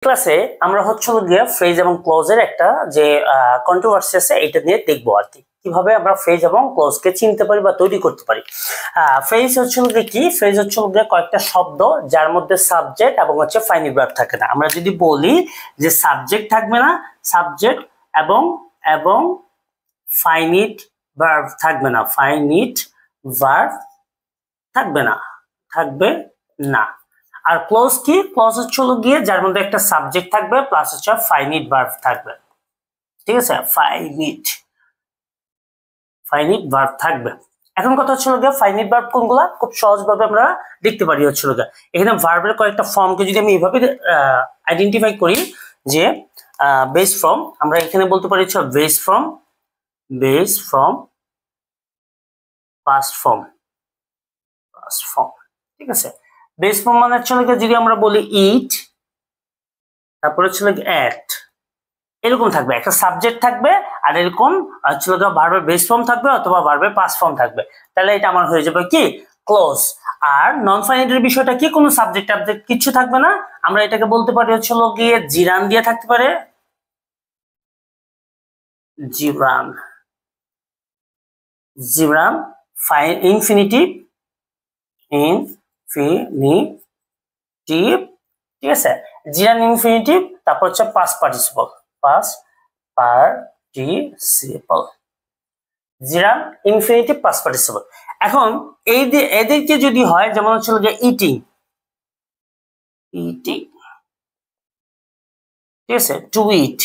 ক্লাসে আমরা হচ্ছে গিয়ে ফ্রেজ এবং ক্লোজের একটা যে কন্ট্রোভার্সি আছে এটা নিয়ে দেখবো আর কি, কিভাবে আমরা ফ্রেজ এবং ক্লোজকে চিনতে পারি বা তৈরি করতে পারি। ফ্রেজ হচ্ছে কি, ফ্রেজ হচ্ছে গিয়ে কয়েকটা শব্দ যার মধ্যে সাবজেক্ট এবং হচ্ছে ফাইনিট ভার্ব থাকে না। আমরা যদি বলি যে সাবজেক্ট থাকবে না, সাবজেক্ট এবং এবং ফাইনিট ভার্ব থাকবে না, ফাইনিট ভার্ব থাকবে না, থাকবে না। আর ক্লোজ কি, ক্লোজ হচ্ছে গিয়ে যার মধ্যে একটা সাবজেক্ট থাকবে প্লাস হচ্ছে ফাইনিট ভার্ব থাকবে, ঠিক আছে, ফাইনিট ভার্ব থাকবে। এখন কথা হচ্ছে গিয়ে ফাইনিট ভার্ব কোনগুলা, খুব সহজভাবে আমরা দেখতে পারি হচ্ছে গিয়ে এখানে ভার্বের কয়েকটা ফর্মকে যদি আমি এইভাবে আইডেন্টিফাই করি যে বেস ফর্ম, আমরা এখানে বলতে পারি হচ্ছে বেস ফর্ম, পাস্ট ফর্ম, ঠিক আছে। বেস ফর্ম মানে হচ্ছে যদি আমরা বলি ইট, তারপরে হচ্ছে অ্যাট, এরকম থাকবে, একটা সাবজেক্ট থাকবে আর এরকম হচ্ছে ভার্বের বেস ফর্ম থাকবে অথবা ভার্বের পাস্ট ফর্ম থাকবে, তাহলে এটা আমার হয়ে যাবে কি ক্লোজ। আর নন ফাইনিটের বিষয়টা কি, কোনো সাবজেক্ট টাবজেক্ট কিছু থাকবে না, আমরা এটাকে বলতে পারি হচ্ছে গিয়ে জিরান দিয়ে থাকতে পারে, জিরান, জিরান, ইনফিনিটিভ, ঠিক আছে, জিরান ইনফিনিটিভ, তারপর হচ্ছে past participle, zero infinitive past participle. এখন এই যে এদেরকে যদি হয় যেমন হচ্ছে যে ইটিং, ঠিক আছে, টু ইট,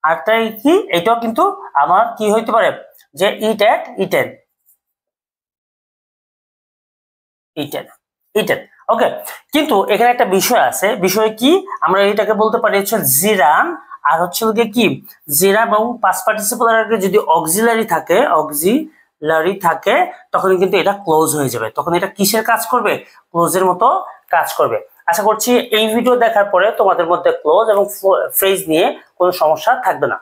আর তাই কি এটাও কিন্তু আমার কি হইতে পারে যে ইট অ্যাট, ইটেন, ওকে। কিন্তু এখানে একটা বিষয় আছে, বিষয় কি, আমরা এটাকে বলতে পারি হচ্ছে জিরান, আর হচ্ছে কি জিরা এবং পাস্ট পার্টিসিপলের আগে যদি অক্সিলারি থাকে তখন কিন্তু এটা ক্লোজ হয়ে যাবে, তখন এটা কিসের কাজ করবে, ক্লোজের মতো কাজ করবে। আশা করছি এই ভিডিও দেখার পরে তোমাদের মধ্যে ক্লোজ এবং ফ্রেজ নিয়ে কোনো সমস্যা থাকবে না।